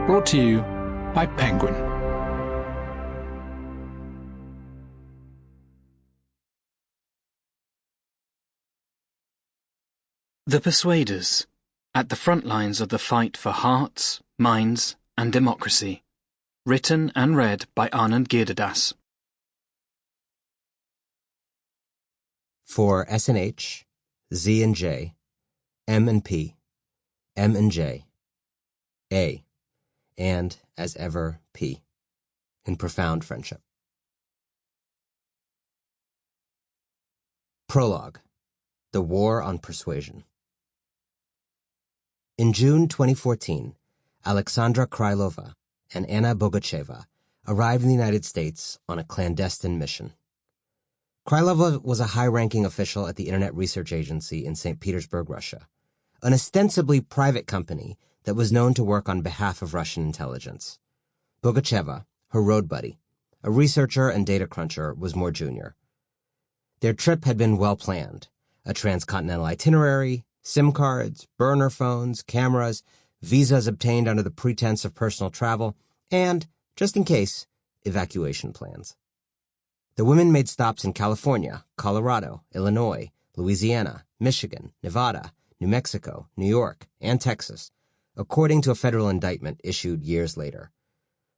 Brought to you by Penguin. The Persuaders, at the front lines of the fight for hearts, minds, and democracy. Written and read by Anand Giridharadas. For S and H, Z and J, M and P, M and J, A, and, as ever, P, in profound friendship. Prologue: The War on Persuasion. In June 2014, Alexandra Krylova and Anna Bogacheva arrived in the United States on a clandestine mission. Krylova was a high-ranking official at the Internet Research Agency in St. Petersburg, Russia, an ostensibly private company that was known to work on behalf of Russian intelligence. Bogacheva, her road buddy, a researcher and data cruncher, was more junior. Their trip had been well-planned: a transcontinental itinerary, SIM cards, burner phones, cameras, visas obtained under the pretense of personal travel, and, just in case, evacuation plans. The women made stops in California, Colorado, Illinois, Louisiana, Michigan, Nevada, New Mexico, New York, and Texas, according to a federal indictment issued years later.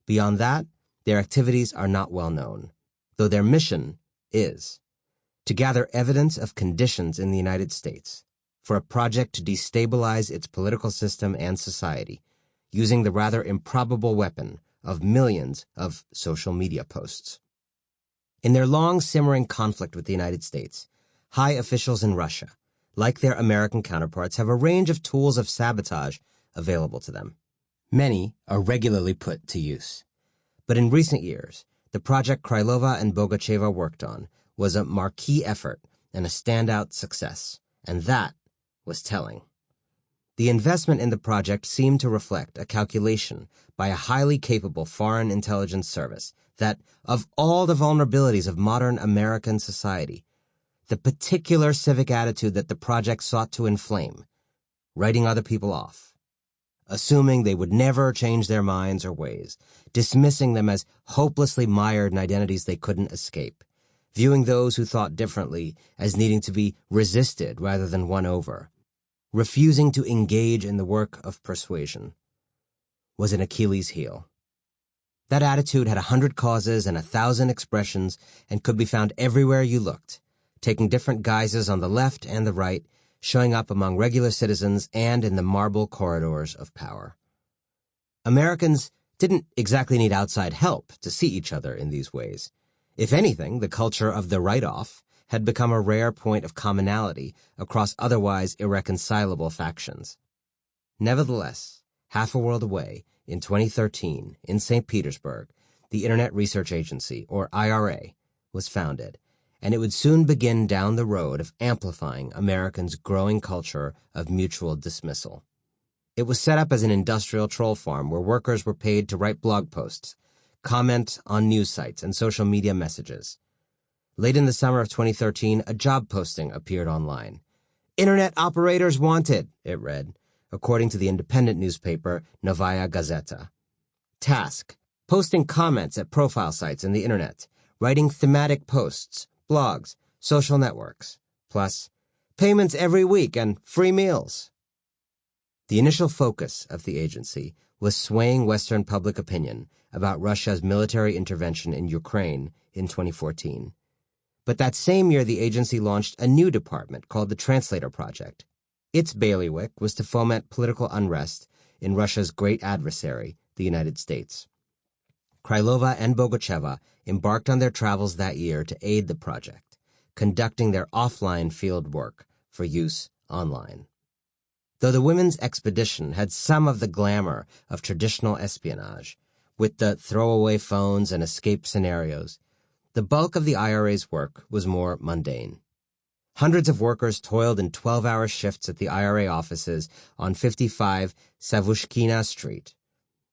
Beyond that, their activities are not well known, though their mission is to gather evidence of conditions in the United States for a project to destabilize its political system and society, using the rather improbable weapon of millions of social media posts. In their long-simmering conflict with the United States, high officials in Russia, like their American counterparts, have a range of tools of sabotage available to them. Many are regularly put to use. But in recent years, the project Krylova and Bogacheva worked on was a marquee effort and a standout success, and that was telling. The investment in the project seemed to reflect a calculation by a highly capable foreign intelligence service that, of all the vulnerabilities of modern American society, the particular civic attitude that the project sought to inflame, writing other people off, assuming they would never change their minds or ways, dismissing them as hopelessly mired in identities they couldn't escape, viewing those who thought differently as needing to be resisted rather than won over, refusing to engage in the work of persuasion, was an Achilles' heel. That attitude had 100 causes and 1,000 expressions and could be found everywhere you looked, taking different guises on the left and the right, showing up among regular citizens and in the marble corridors of power. Americans didn't exactly need outside help to see each other in these ways. If anything, the culture of the write-off had become a rare point of commonality across otherwise irreconcilable factions. Nevertheless, half a world away, in 2013, in St. Petersburg, the Internet Research Agency, or IRA, was founded, and it would soon begin down the road of amplifying Americans' growing culture of mutual dismissal. It was set up as an industrial troll farm where workers were paid to write blog posts, comment on news sites, and social media messages. Late in the summer of 2013, a job posting appeared online. "Internet operators wanted," it read, according to the independent newspaper Novaya Gazeta. Task: posting comments at profile sites in the Internet, writing thematic posts, blogs, social networks, plus payments every week and free meals. The initial focus of the agency was swaying Western public opinion about Russia's military intervention in Ukraine in 2014. But that same year, the agency launched a new department called the Translator Project. Its bailiwick was to foment political unrest in Russia's great adversary, the United States. Krylova and Bogacheva embarked on their travels that year to aid the project, conducting their offline field work for use online. Though the women's expedition had some of the glamour of traditional espionage, with the throwaway phones and escape scenarios, the bulk of the IRA's work was more mundane. Hundreds of workers toiled in 12-hour shifts at the IRA offices on 55 Savushkina Street.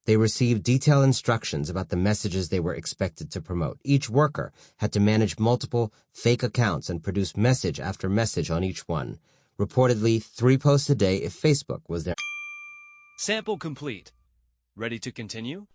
They received detailed instructions about the messages they were expected to promote. Each worker had to manage multiple fake accounts and produce message after message on each one, reportedly 3 posts a day if Facebook was their... Sample complete. Ready to continue?